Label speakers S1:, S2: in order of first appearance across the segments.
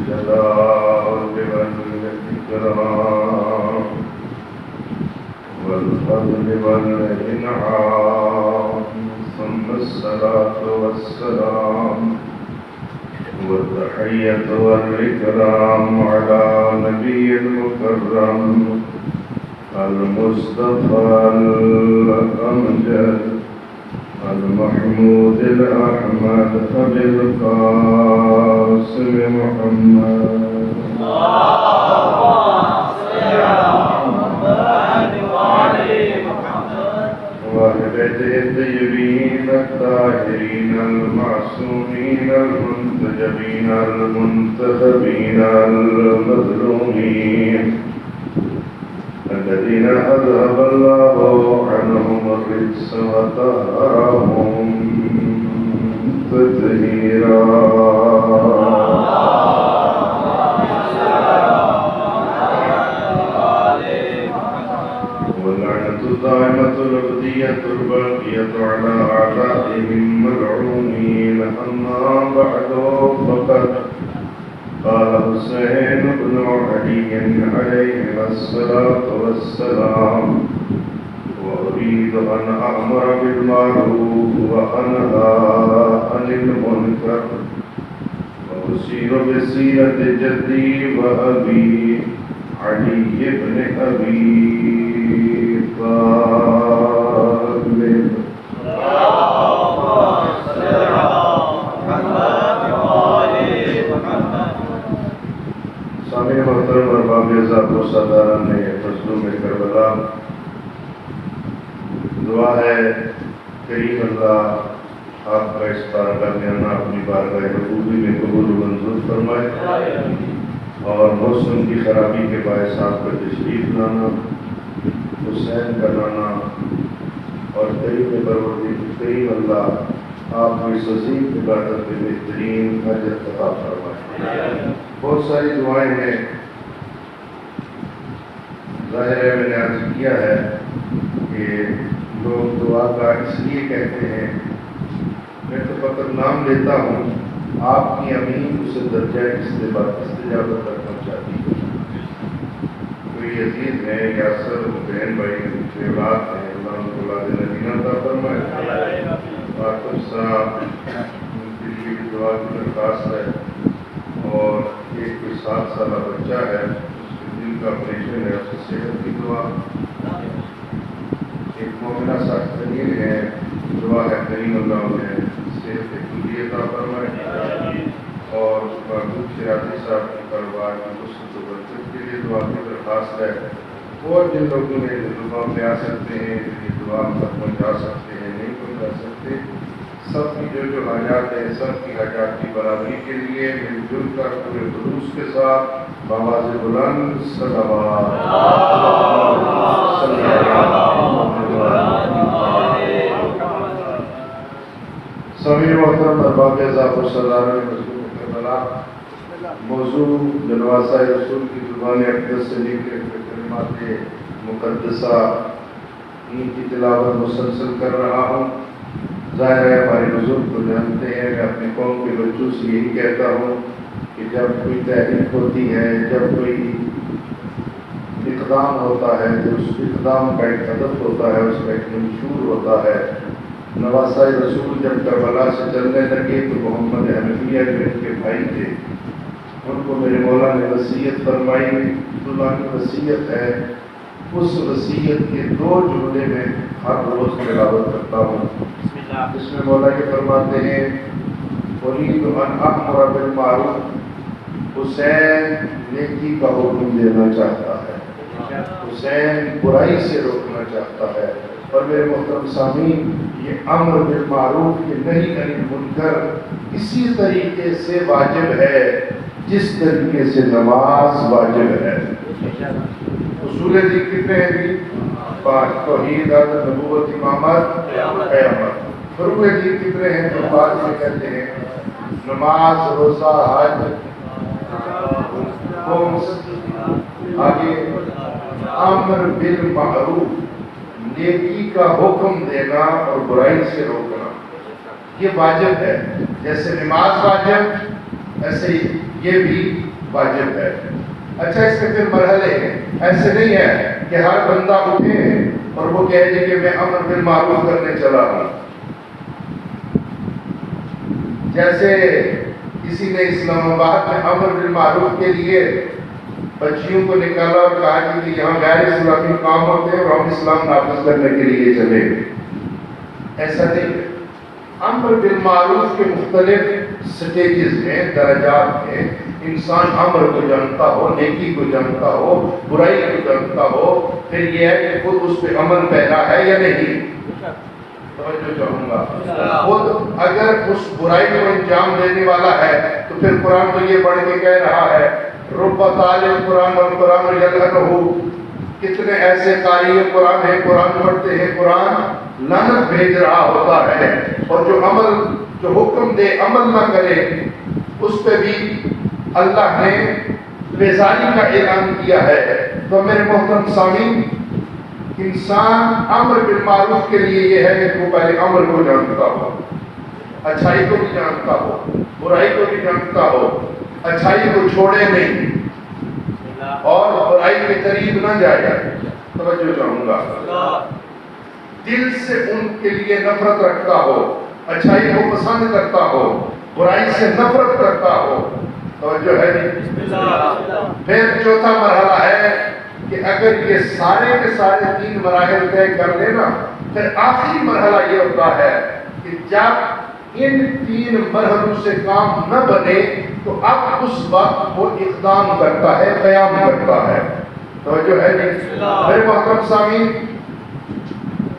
S1: الجلال والإكرام والفضل والإنعام ثم الصلاة والسلام والتحية والإكرام على نبي المكرم المصطفى الأمجد المحمود الأحمد أبي القاسم محمد وأهل الطيبين الطاهرين المعصومين المنتجبين المنتخبين المظلومين الذين أذهب الله عنهم الرجس وطهرهم تطهيرا واللعنة الدائمة الأبدية الباقية على أعدائهم ملعونين أما بعد فقد قال حسين بن علي عليه الصلاة والسلام وأريد أن أأمر بالمعروف وأنهى عن المنكر وأسير بسيرة جدي وأبي علي بن أبي طالب سامعین محترم اور باب عزت و سرداران نے مظلوم کربلا دعا ہے کریم اللہ آپ کا اس بارگاہ میں آنا اپنی بارگاہ ربوبی میں قبول و منظور فرمائے اور موسم کی خرابی کے باعث آپ کا تشریف لانا حسین کا لانا اور کریم کریم اللہ آپ کو اس عظیم عبادت میں بہترین اجر عطا فرمائے۔ بہت ساری دعائیں ہیں، ظاہر ہے میں نے عرض کیا ہے کہ لوگ دعا کا اس لیے کہتے ہیں، میں تو فقط نام لیتا ہوں، آپ کی امین اسے درجہ استجابت تک پہنچاتی ہے۔ کوئی عزیز ہیں یاسر بہن بھائی کے اولاد ہیں، اللہ ان کو اولاد نبینہ عطا فرمائے۔ عاطف صاحب ان کے لیے بھی دعا کی درخواست ہے، اور ایک کوئی 7 سالہ بچہ ہے اس کے دل کا آپریشن ہے، اس کی صحت کی دعا۔ ایک مومنہ ساختنین ہے، دعا ہے کریم اللہ انہیں صحت کلی عطا فرمائے، اور محبوب شیرازی صاحب کے کاروبار کی وسعت و برکت کے لیے دعا کی درخواست ہے۔ اور جن لوگوں نے دعا میں آ سکتے ہیں، یہ دعا تک پہنچا سکتے ہیں، نہیں پہنچا سکتے، سب کی جو حاجات ہیں، سب کی حاجات کی برابری کے لیے مل جل کر پورے خلوص کے ساتھ بآواز بلند صلوات سامعین محترم ارباب اعزاز و سرداران مظلوم کربلا، موضوع جنواسہ رسول کی زبان اقدس سے لے کے کلمات مقدسہ ان کی تلاوت مسلسل کر رہا ہوں۔ ظاہر ہے ہمارے بزرگ کو جانتے ہیں، میں اپنی قوم کے بچوں سے یہی کہتا ہوں کہ جب کوئی تحریک ہوتی ہے، جب کوئی اقدام ہوتا ہے، تو اس اقدام کا ایک ہدف ہوتا ہے، اس کا ایک منشور ہوتا ہے۔ نواسہ رسول جب کربلا سے چلنے لگے تو محمد حنفیہ جو ان کے بھائی تھے، ان کو میرے مولا نے وصیت فرمائی، اللہ کی وصیت ہے، اس وصیت کے 2 جملے میں ہر روز تلاوت کرتا ہوں، جس میں مولا یہ فرماتے ہیں اُرِیدُ أَنْ أَأْمُرَ بِالْمَعْرُوفِ، حسین نیکی کا حکم دینا چاہتا ہے، حسین برائی سے روکنا چاہتا ہے۔ اور میرے محترم سامعین، یہ امر بالمعروف، یہ نہی عن المنکر اسی طریقے سے واجب ہے جس طریقے سے نماز واجب ہے۔ اصول دین کتنے ہیں جی؟ 5: توحید، عدل، نبوت، امامت، قیامت۔ فروع دین کتنے ہیں جو بعد میں کہتے ہیں؟ نماز، روزہ، حج، آگے امر بالمعروف، نیکی کا حکم دینا اور برائی سے روکنا، یہ واجب ہے۔ جیسے نماز واجب، ایسے یہ بھی واجب ہے۔ اچھا اس کے پھر مرحلے ہیں، ایسے نہیں ہے کہ ہر بندہ اٹھے اور وہ کہے جی کہ میں امر بالمعروف کرنے چلا ہوں۔ جیسے کسی نے اسلام آباد میں امر بالمعروف کے لیے بچیوں کو نکالا اور کہا کہ یہاں غیر اسلامی کام ہوتے ہیں اور ہم اسلام نافذ کرنے کے لیے چلے، ایسا نہیں ہے۔ امر بالمعروف کے مختلف سٹیجز ہیں، درجات ہیں۔ انسان امر کو جانتا ہو، نیکی کو جانتا ہو، برائی کو جانتا ہو، پھر یہ ہے کہ خود اس پہ عمل پیدا ہے یا نہیں۔ توجہ چاہوں گا، خود اگر اس برائی کو انجام دینے والا ہے تو پھر قرآن تو یہ پڑھ کے کہہ رہا ہے رب طالب قرآن اور قرآن یلعنہ، کتنے ایسے قاری قرآن ہیں، قرآن پڑھتے ہیں، قرآن لعنت بھیج رہا ہوتا ہے، اور جو حکم دے عمل نہ کرے اس پہ بھی اللہ نے بیزاری کا اعلان کیا ہے۔ تو میرے محترم سامعین، انسان امر بالمعروف کے لیے یہ ہے کہ وہ پہلے امر کو جانتا ہو، اچھائی کو بھی جانتا ہو، برائی کو بھی جانتا ہو، اچھائی کو چھوڑے نہیں اور برائی کے قریب نہ جائے۔ توجہ چاہوں گا، دل سے ان کے لیے نفرت رکھتا ہو، اچھائی کو پسند کرتا ہو، برائی سے نفرت کرتا ہو۔ توجہ ہے نہیں۔ پھر چوتھا مرحلہ ہے کہ اگر یہ سارے کے سارے 3 مراحل طے کر لینا، پھر آخری مرحلہ یہ ہوتا ہے کہ جب ان 3 مرحلوں سے کام نہ بنے تو اب اس وقت وہ اقدام کرتا ہے، قیام کرتا ہے۔ توجہ ہے نہیں۔ میرے محترم سامعین،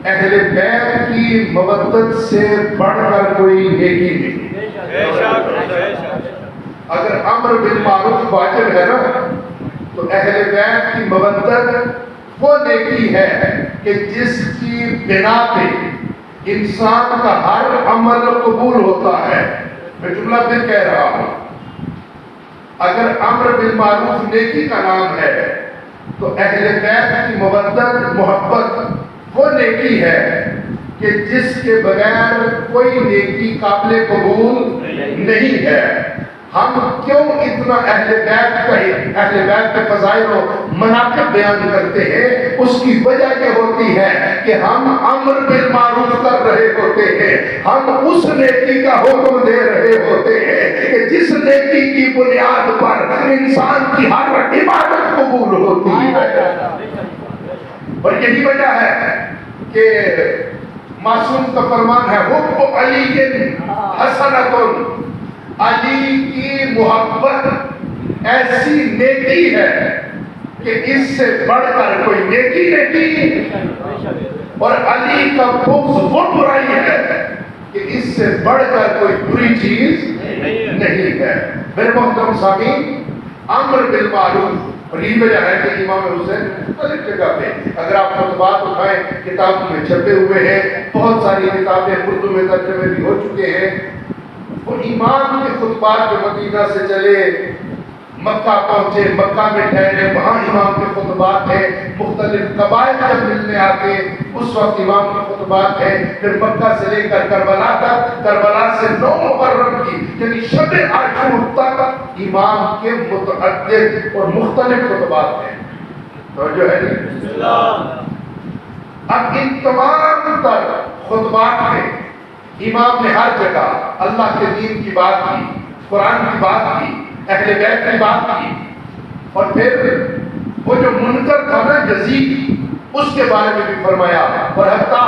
S1: اہل بیت کی مودت سے بڑھ کر کوئی نیکی نہیں۔ اگر امر بالمعروف واجب ہے نا تو اہل بیت کی مودت وہ نیکی ہے کہ جس کی بنا پہ انسان کا ہر عمل قبول ہوتا ہے۔ میں جملہ پھر کہہ رہا ہوں، اگر امر بالمعروف نیکی کا نام ہے تو اہل بیت کی مودت محبت وہ نیکی ہے کہ جس کے بغیر کوئی نیکی قابل قبول نہیں ہے۔ ہم کیوں اتنا اہل بیت کے فضائل و مناقب بیان کرتے ہیں؟ اس کی وجہ یہ ہوتی ہے کہ ہم امر بالمعروف کر رہے ہوتے ہیں، ہم اس نیکی کا حکم دے رہے ہوتے ہیں کہ جس نیکی کی بنیاد پر انسان کی ہر عبادت قبول ہوتی ہے۔ اور یہی وجہ ہے کہ معصوم کا فرمان ہے حب علی حسنۃ، علی کی محبت ایسی نیکی ہے کہ اس سے بڑھ کر کوئی نیکی نہیں، اور علی کا بغض وہ برائی ہے کہ اس سے بڑھ کر کوئی بری چیز نہیں ہے۔ میرے محترم سامعین، امر بالمعروف، اور یہ وجہ ہے کہ امام حسین مختلف جگہ پہ اگر آپ خطبات اٹھائیں کتابوں میں چھپے ہوئے ہیں، بہت ساری کتابیں اردو میں ترجمے بھی ہو چکے ہیں، وہ امام کے خطبات جو مدینہ سے چلے مکہ پہنچے، مکہ میں ٹھہرے، وہاں امام کے خطبات ہیں، مختلف قبائل جب ملنے آتے اس وقت امام کے خطبات ہیں، پھر مکہ سے لے کر کربلا تک، کربلا سے 9 محرم کی یعنی شب عاشور تک امام کے متعدد اور مختلف خطبات ہیں۔ توجہ ہے نہیں؟ اب ان تمام تر خطبات میں امام نے ہر جگہ اللہ کے دین کی بات کی، قرآن کی بات کی، اہل بیت کی بات کی، اور پھر وہ جو منکر تھا نا یزید، اس کے بارے میں بھی فرمایا، اور حتیٰ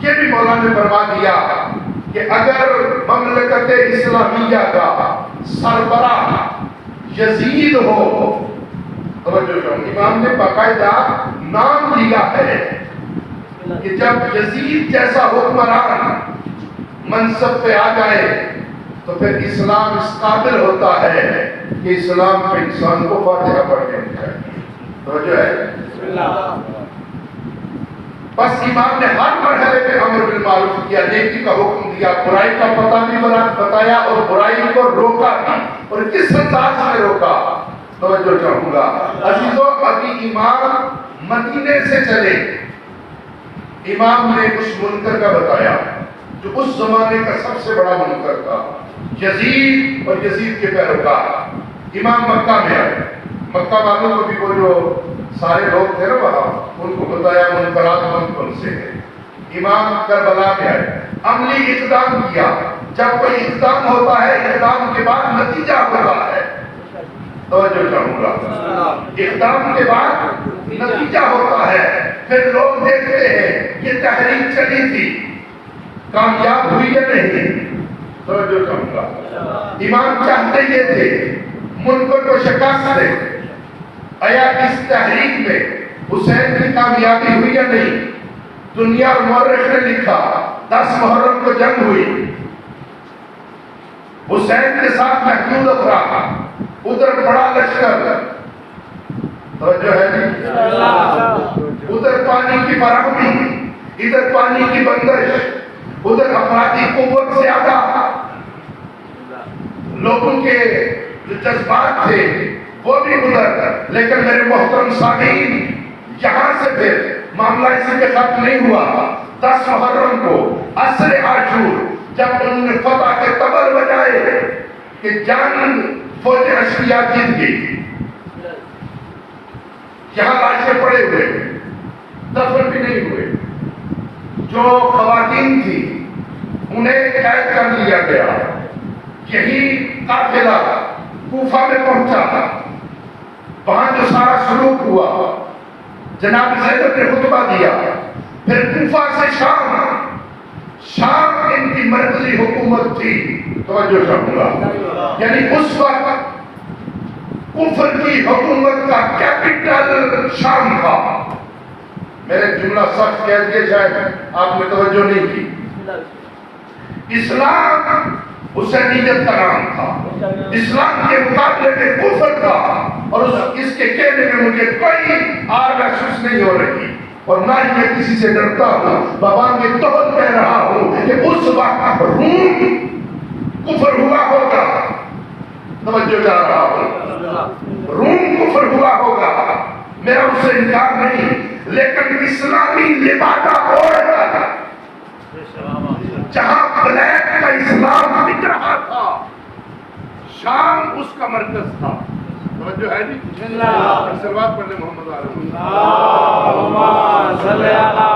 S1: یہ بھی مولانا نے فرما دیا کہ اگر مملکت اسلامیہ کا سربراہ یزید ہو، توجہ، امام نے باقاعدہ نام لیا ہے کہ جب یزید جیسا حکمران منصب پہ آ جائے تو پھر اسلام اس قابل ہوتا ہے کہ اسلام پہ انسان کو فاتحہ پڑھنے چاہیے۔ توجہ ہے؟ بس امام نے ہر مرحلے پہ امر بالمعروف کیا، نیکی کا حکم دیا، برائی کا پتہ بھی بتایا اور برائی کو روکا بھی، اور کس انداز میں روکا؟ توجہ چاہوں گا عزیزوں، ابھی امام مدینے سے چلے، امام نے اس منکر کا بتایا جو اس زمانے کا سب سے بڑا منکر تھا، یزید اور یزید کے پیروکار۔ امام مکہ میں آئے، مکہ والوں کو بھی وہ جو سارے لوگ تھے نا وہاں، ان کو بتایا منکرات کون سے ہے۔ امام کربلا میں آئے، عملی اقدام کیا۔ جب کوئی اقدام ہوتا ہے، اقدام کے بعد نتیجہ ہوتا ہے۔ توجہ چاہوں گا، اقدام کے بعد نتیجہ ہوتا ہے۔ پھر لوگ دیکھتے ہیں یہ تحریک چلی تھی، کامیاب ہوئی یا نہیں۔ توجہ چاہوں گا، امام چاہتے یہ تھے منکر کو شکست دے۔ آیا اس تحریک میں حسین کی کامیابی ہوئی یا نہیں؟ دنیا اور مورخ نے لکھا 10 محرم کو جنگ ہوئی، حسین کے ساتھ محمود افراد، ادھر بڑا لشکر، توجہ ہے جی، ادھر پانی کی فراہمی، ادھر پانی کی بندش، ادھر افرادی قوت زیادہ، لوگوں کے جو جذبات تھے وہ بھی ادھر۔ لیکن میرے محترم سامعین، یہاں سے پھر معاملہ اسی پہ ختم نہیں ہوا۔ 10 محرم کو عصر عاشور جب انہوں نے فتح کے تبل بجائے کہ جان فوج اشقیاء جیت گئی، یہاں لاشیں پڑے ہوئے، دفن بھی نہیں ہوئے، جو خواتین تھی انہیں قید کر لیا گیا۔ یہی قافلہ کوفہ میں پہنچا، وہاں جو سارا سلوک ہوا، جناب زینب نے خطبہ دیا۔ پھر کوفہ سے شام ان کی مرکزی حکومت تھی۔ توجہ چاہوں گا، یعنی اس وقت کفر کی حکومت کا کیپٹل شام تھا۔ میرے جملہ سخت کہہ دیا شاید آپ نے توجہ نہیں کی۔ اسلام حسینیت کا نام تھا، اسلام کے مقابلے میں کفر تھا، اور اس کے کہنے میں مجھے کوئی آر محسوس نہیں ہو رہی، اور نہ ہی میں کسی سے ڈرتا ہوں۔ بابا میں توبہ کہہ رہا ہوں کہ اس وقت روم کفر ہوا ہوگا، توجہ جا رہا ہوں، روم کفر ہوا ہوگا، میرا اس سے انکار نہیں، لیکن اسلامی لبادہ اور جہاں بلیک کا اسلام بک رہا تھا، شام اس کا مرکز تھا۔ توجہ ہے جی، سلوات پڑھ لیں محمد
S2: اللہم صلی علی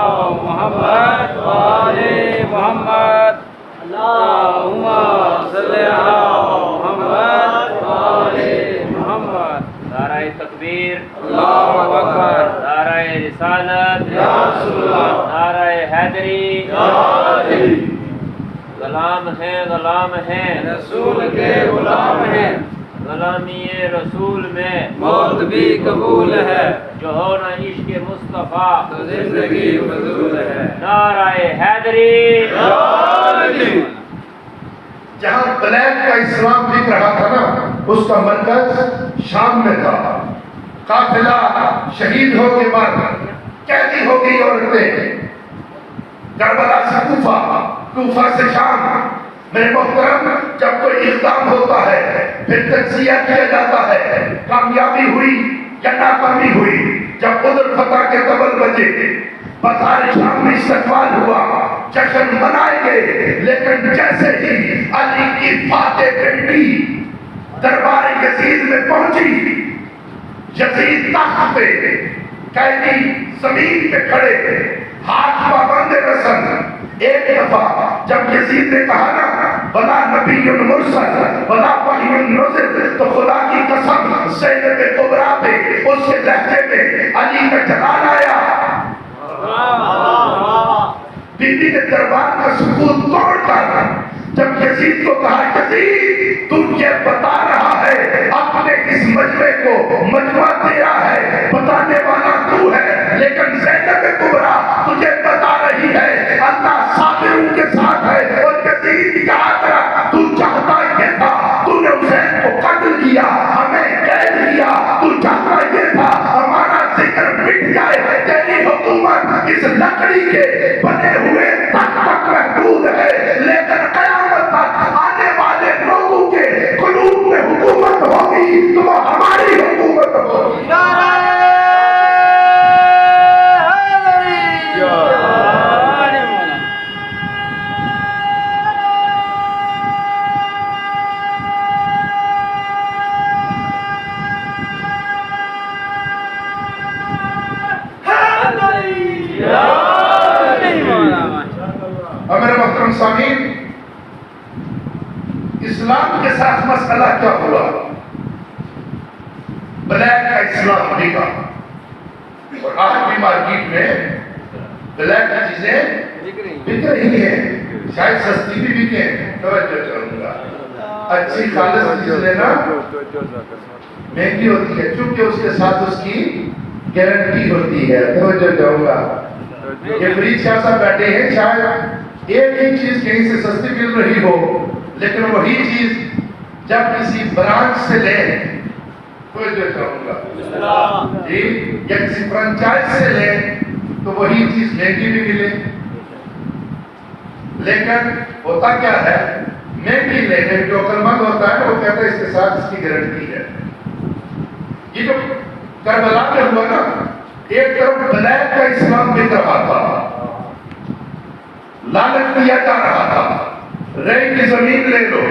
S2: محمد و آل محمد، اللہم صلی علی محمد و آل محمد۔ نعرہ تکبیر، اللہ اکبر، نعرہ رسالت، یا رسول اللہ، نعرہ حیدری، یا علی۔ غلام ہیں، غلام ہیں، رسول کے غلام ہیں، غلامی رسول میں موت بھی قبول ہے، جو ہو نہ عشق مصطفیٰ تو زندگی فضول ہے۔ نعرہ حیدری، یا علی۔
S1: جہاں بلیک کا اسلام بک رہا تھا نا، اس کا مرکز شام میں تھا۔ قافلہ شہید ہو کے بعد قیدی ہو گئی عورتیں، کربلا سے کوفہ، کوفہ سے شام۔ میرے محترم، جب کوئی اقدام ہوتا ہے پھر تجزیہ کیا جاتا ہے، کامیابی ہوئی یا ناکامی ہوئی۔ جب ادھر فتح کے طبل بجے، بازار شام میں استقبال ہوا، جشن منائے گئے، لیکن جیسے ہی علی کی فاتح بیٹی دربار یزید میں پہنچی، یزید تخت پہ، قیدی زمین پہ کھڑے، ہاتھ پابند رسن۔ ایک دفعہ جب یزید نے کہا نا ولا نبی مرسل ولا وحی نزل، تو خدا کی قسم زینب کبریٰ پہ اس کے لہجے میں علی کا جلال آیا۔ بی بی نے دربار کا سکوت توڑ کر جب یزید کو کہا، یزید تو یہ بتا رہا ہے اپنے اس مجمع کو مجمع تیرا ہے، بتانے والا تو ہے، لیکن زینب کبریٰ تجھے بتا رہی ہے اللہ صابروں کے ساتھ ہے۔ اور یزید کہا کرا تو چاہتا یہ تھا، تو نے حسین کو قتل کیا، ہمیں قید کیا، تو چاہتا یہ تھا ہمارا ذکر مٹ جائے، تیری حکومت اس لکڑی کے بنے ہوئے تخت تک محدود ہے، لیکن قیامت تک آنے والے لوگوں کے قلوب میں حکومت ہوگی تو وہ ہماری حکومت ہوگی۔ ساتھ مسئلہ کیا ہوا؟ بلیک کا اسلام بکا، اور آج بھی مارکیٹ میں بلیک کی چیزیں بک رہی ہیں، شاید سستی بھی بکیں۔ توجہ چاہوں گا، اچھی خالص چیز لینا مہنگی ہوتی ہے، چونکہ اس کے ساتھ اس کی گارنٹی ہوتی ہے۔ توجہ چاہوں گا، یہ فریج شاہ صاحب بیٹھے ہیں، شاید ایک ہی چیز کہیں سے سستی مل رہی ہو، لیکن وہی چیز جب کسی برانچ سے لیں، توجہ چاہوں گا جی، یا کسی فرنچائز سے لیں تو وہی چیز مہنگی بھی ملے، لیکن ہوتا کیا ہے، مہنگی لینے جو عقلمند ہوتا ہے وہ کہتا ہے اس کے ساتھ اس کی گارنٹی ہے۔ یہ جو کربلا میں ہوا نا، ایک طرف بلیک کا اسلام بک رہا تھا، لعنت دیا جا رہا تھا، رے کی زمین لے لو،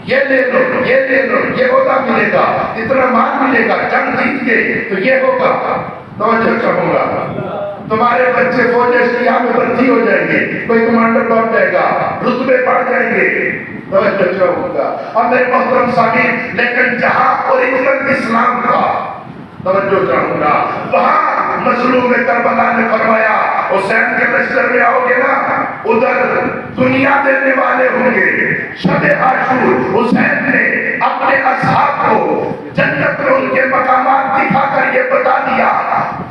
S1: یہ لے لو، یہ لے لو، یہ عہدہ ملے گا، اتنا مال ملے گا، جنگ جیت کے تو یہ ہوگا۔ توجہ چاہوں گا، تمہارے بچے فوج اشتیا میں بھرتی ہو جائیں گے، کوئی کمانڈر بن جائے گا، رتبے بڑھ جائیں گے۔ توجہ چاہوں گا، اور میرے محترم سامعین، لیکن جہاں اوریجنل اسلام تھا، توجہ چاہوں گا، وہاں مظلوم کربلا نے فرمایا حسین کے لشکر میں آؤ گے نا، ادھر دنیا دینے والے ہوں گے۔ شب عاشور حسین نے اپنے اصحاب کو جنت میں ان کے مقامات دکھا کر یہ بتا دیا،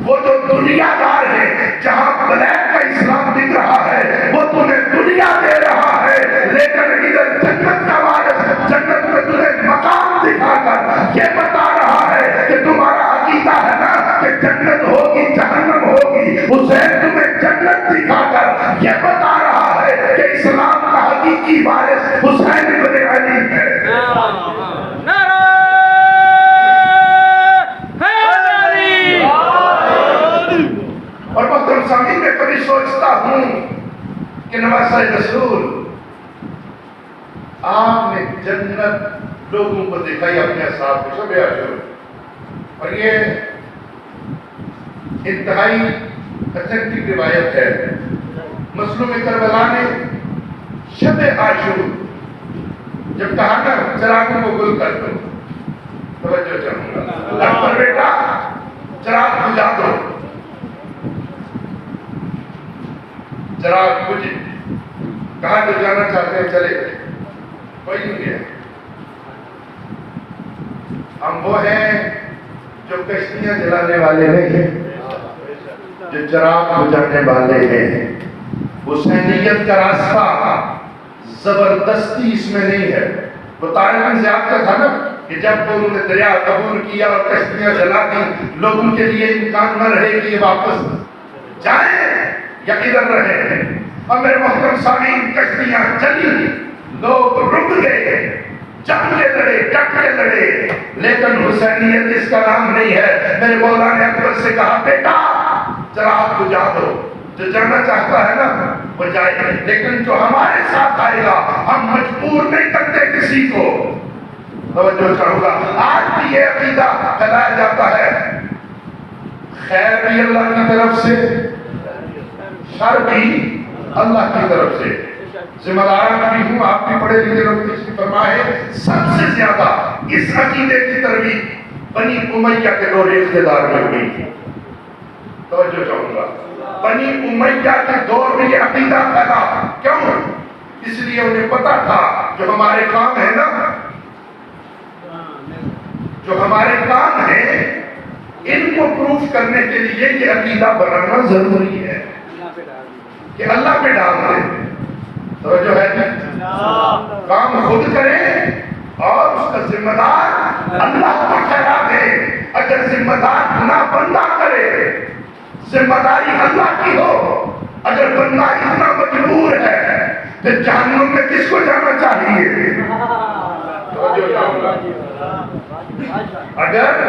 S1: وہ جو دنیا دار ہے، جہاں بلیک کا اسلام دکھ رہا ہے وہ تمہیں دنیا دے رہا ہے، لیکن ادھر جنت کا وارث جنت میں تمہیں مقام دکھا کر یہ بتا رہا ہے کہ تمہارا عقیدہ ہے نا کہ جنت ہوگی جہنم ہوگی، حسین تمہیں جنت دکھا کر یہ بتا رہا ہے کہ اسلام کا حقیقی وارث حسین بن علی ہے۔ اور محترم سامعین، میں کبھی سوچتا ہوں کہ نواسہ رسول آپ نے جنت لوگوں کو دکھائی اپنے اصحاب کو شب عاشور، اور یہ انتہائی اتھینٹک روایت ہے۔ مظلوم کربلا نے شب عاشور جب کہا نا چراغوں کو گل کر دو، توجہ چاہوں گا، اکبر بیٹا چراغ بجھا دو، چراغ بجھ، کہاں جو جانا چاہتے ہیں چلے گئے، کوئی نہیں گیا۔ ہم وہ ہیں جو کشتیاں جلانے والے نہیں ہیں، جو چراغ بجھانے والے ہیں۔ حسینیت کا راستہ زبردستی اس میں نہیں ہے۔ وہ طارق بن زیاد کا تھا نا کہ جب انہوں نے دریا عبور کیا اور کشتیاں جلا دی، لوگوں کے لیے امکان نہ رہے کہ یہ واپس جائیں یا ادھر رہے۔ اور میرے محترم سامعین، کشتیاں چلی، لوگ رک گئے، جنگ کے لڑے، ڈٹ کے لڑے، لیکن حسینیت اس کا نام نہیں ہے۔ میرے مولا نے اکبر سے کہا بیٹا چراغ بجھا دو، جو جانا چاہتا ہے نا وہ جائے، لیکن جو ہمارے ساتھ آئے گا ہم مجبور نہیں کرتے کسی کو۔ توجہ چاہوں گا، آج بھی یہ عقیدہ پھیلایا جاتا ہے، خیر بھی اللہ کی طرف سے، شر بھی اللہ کی طرف سے۔ ذمہ داران بھی ہوں، آپ بھی پڑھے لکھے لوگ، اس کی فرمائے سب سے زیادہ اس عقیدے کی ترویج بنی امیہ کے دور اقتدار میں ہوئی۔ توجہ چاہوں گا، بنی امیہ کے دور میں یہ عقیدہ پھیلا، کیوں؟ اس لیے انہیں پتا تھا جو ہمارے کام ہے نا، جو ہمارے کام ہیں ان کو پروف کرنے کے لیے یہ عقیدہ بنانا ضروری ہے کہ اللہ پہ ڈال دیں۔ توجہ ہے کہ کام خود کریں اور اس کا ذمہ دار اللہ کو ٹھہرا دے۔ اگر ذمہ دار نہ بندہ کرے، ذمہ داری اللہ کی ہو، اگر بندہ اتنا مجبور ہے پھر جہنم میں کس کو جانا چاہیے؟ اگر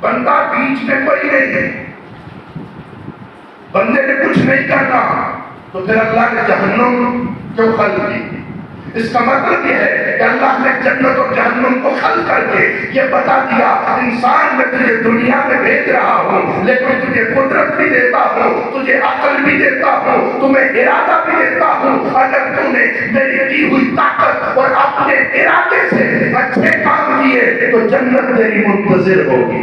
S1: بندہ بیچ میں کوئی نہیں ہے، بندے نے کچھ نہیں کرنا، تو پھر اللہ نے جہنم کیوں خلق کی؟ اس کا مطلب یہ ہے کہ اللہ نے جنت اور جہنم کو خلق کر کے یہ بتا دیا انسان میں تجھے دنیا میں بھیج رہا ہوں لیکن تجھے قدرت بھی دیتا ہوں, تجھے عقل بھی دیتا ہوں, تمہیں ارادہ بھی دیتا ہوں. اگر تم نے میری دی ہوئی طاقت اور اپنے ارادے سے اچھے کام کیے تو جنت تیری منتظر ہوگی.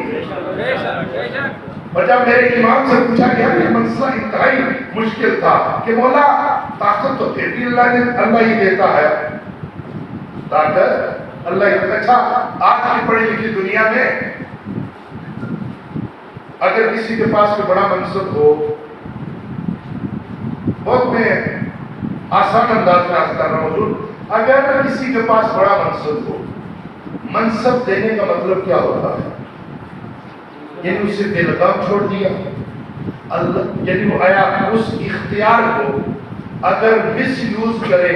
S1: اور جب میرے امام سے پوچھا گیا کہ مسئلہ انتہائی مشکل تھا کہ مولا طاقت تو پھر بھی اللہ ہی دیتا ہے, طاقت اللہ ہی دیتا. اچھا آج کی پڑھی لکھی دنیا میں اگر کسی کے پاس کوئی بڑا منصب ہو, بہت میں آسان انداز میں عرض کر رہا ہوں, اگر کسی کے پاس بڑا منصب ہو, منصب دینے کا مطلب کیا ہوتا ہے؟ یعنی اسے بے لگام چھوڑ دیا. اللہ یعنی وہ آیا اس اختیار کو اگر مس یوز کرے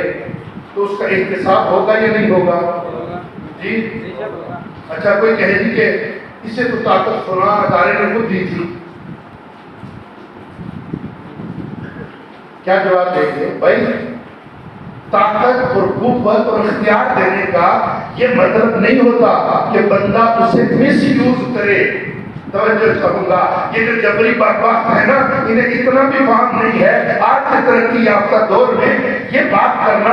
S1: تو اس کا احتساب ہوگا یا نہیں ہوگا؟ جی اچھا کوئی کہے جی کہ اسے تو طاقت فلاں ادارے نے خود دی تھی, کیا جواب دیں گے؟ بھائی طاقت اور قوت اور اختیار دینے کا یہ مطلب نہیں ہوتا کہ بندہ اسے مس یوز کرے. توجہ کروں گا, یہ جو جبری بدبخت ہے نا, انہیں اتنا بھی فہم نہیں ہے آج کے ترقی یافتہ دور میں یہ بات کرنا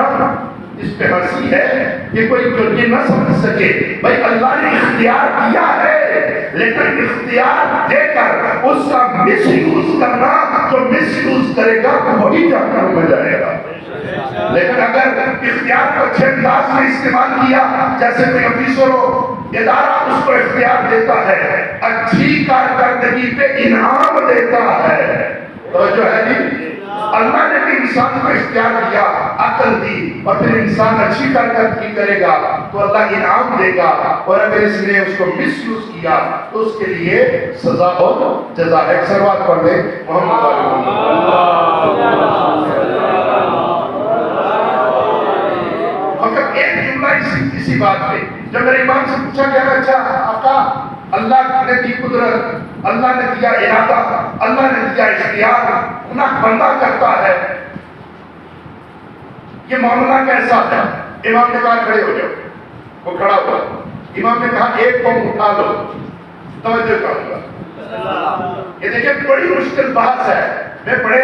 S1: اس پہ ہنسی ہے کہ کوئی جو یہ نہ سمجھ سکے. بھائی اللہ نے اختیار دیا ہے لیکن اختیار دے کر اس کا مس یوز کرنا, جو مس یوز کرے گا وہی جہنم میں جائے گا. لیکن اگر اختیار کو اچھے انداز میں استعمال کیا, جیسے کوئی آفیسر ہو, ادارہ اس کو اختیار دیتا ہے, اچھی کارکردگی پہ انعام دیتا ہے. تو جو ہے جی اللہ نے بھی انسان کو اختیار دیا, عقل دی, اور پھر انسان اچھی کارکردگی کرے گا تو اللہ انعام دے گا, اور اگر اس نے اس کو مس یوز کیا تو اس کے لیے سزا اور جزا ہے. سروات پڑھ دیں محمد اسی بات پہ جب میرے امام سے پوچھا گیا اچھا آقا اللہ نے دی قدرت, اللہ نے دیا ارادہ, اللہ نے دیا اختیار, گناہ بندہ کرتا ہے, یہ معاملہ کیسا ہے؟ امام نے کہا کھڑے ہو جاؤ. وہ کھڑا ہوا. امام نے کہا ایک قوم اٹھا لو. توجہ کروں گا, یہ دیکھیں بڑی مشکل بحث ہے, میں بڑے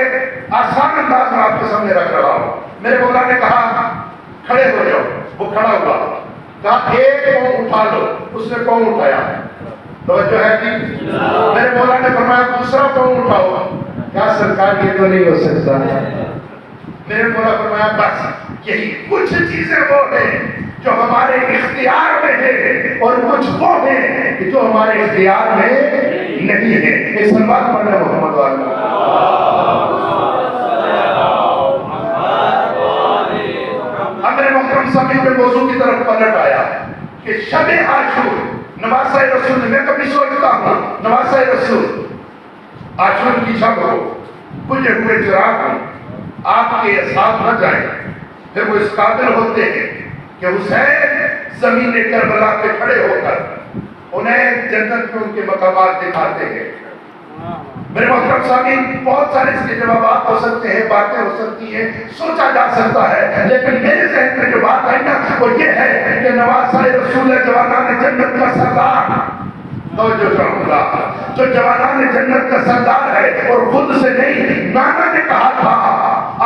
S1: آسان انداز میں آپ کے سامنے رکھ رہا ہوں. میرے مولا نے کہا کھڑے ہو جاؤ. وہ کھڑا ہوا, کہا ایک قوم اٹھا لو. اس نے قوم اٹھایا. توجہ ہے کہ میرے مولا نے فرمایا دوسرا قوم اٹھاؤ. کیا سرکار یہ تو نہیں ہو سکتا؟ میرے مولا فرمایا بس یہی کچھ چیزیں وہ ہیں جو ہمارے اختیار میں ہے اور کچھ وہ ہیں جو ہمارے اختیار میں نہیں ہے. ایک سلوات پڑھنا محمد والا. سامنے میں موضوع کی طرف پلٹ آیا کہ شب عاشور نواسہ رسول. میں کبھی سوچتا ہوں نواسہ رسول عاشور کی شب ہو, بجھے ہوئے چراغ ہوں, آپ کے ساتھ نہ جائیں. پھر وہ اس قابل ہوتے ہیں کہ حسین زمین کربلا پہ کھڑے ہو کر انہیں جنت میں ان کے مقامات دکھاتے ہیں. میرے محترم سامعین بہت سارے اس کے جوابات ہو سکتے ہیں, باتیں ہو سکتی ہیں, سوچا جا سکتا ہے, لیکن میرے ذہن میں جو بات آئی نا وہ یہ ہے کہ نواسہ رسول جوانان جنت کا سردار, توجہ چاہوں گا, جو جوانان جنت کا سردار ہے اور خود سے نہیں, نانا نے کہا تھا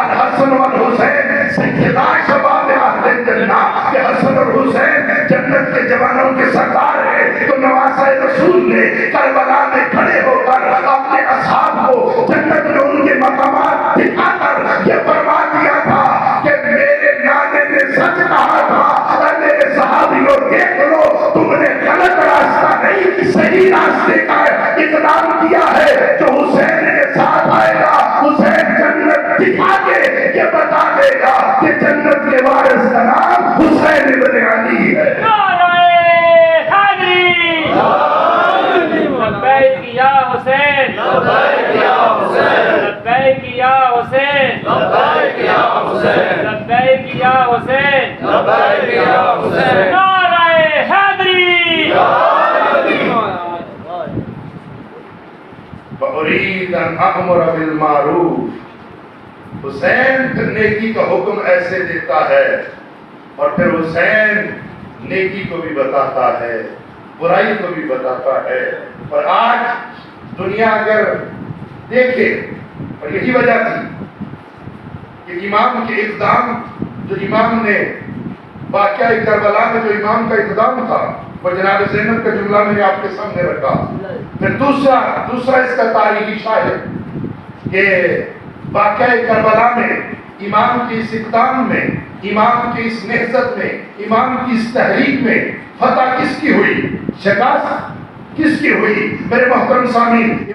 S1: الحسن والحسین سیدہ شباب اہل جنہ, کہ حسن اور حسین جنت کے جوانوں کے سردار ہیں. تو نواسہ رسول نے کربلا میں کھڑے ہو کر اپنے اصحاب کو جنت میں ان کے مقامات دکھا کر یہ فرما دیا تھا کہ میرے نانے نے سچ کہا تھا, اور میرے صحابیوں دیکھ لو تم نے غلط راستہ نہیں صحیح راستے کا اقدام کیا ہے. جو حسین کے ساتھ آئے گا حسین جنت دکھا کے یہ بتا دے گا کہ جنت کے وارث کا نام حسین ابن علی ہے.
S2: لبیک یا حسین, لبیک یا حسین, لبیک یا حسین, لبیک یا حسین, لبیک یا حسین, لبیک یا حسین. نعرہ حیدری.
S1: وَأُرِيدُ أَنْ أَأْمُرَ بِالْمَعْرُوفِ. حسین نیکی کا حکم ایسے دیتا ہے اور پھر حسین نیکی کو بھی بتاتا ہے، برائی کو بھی بتاتا ہے۔ اور آج دنیا اگر دیکھے، اور یہی وجہ تھی کہ امام کے اقدام، جو امام نے واقعہ کربلا میں جو امام کا اقدام تھا، اور جناب زینب کا جملہ میں نے آپ کے سامنے رکھا۔ پھر دوسرا اس کا تاریخی شاہد کہ واقعہ کربلا میں امام کی اس اقدام میں، امام کی اس نہضت میں، امام کی اس تحریک میں فتح کس کی ہوئی، شکست کس کی ہوئی؟ میرے محترم سامعین،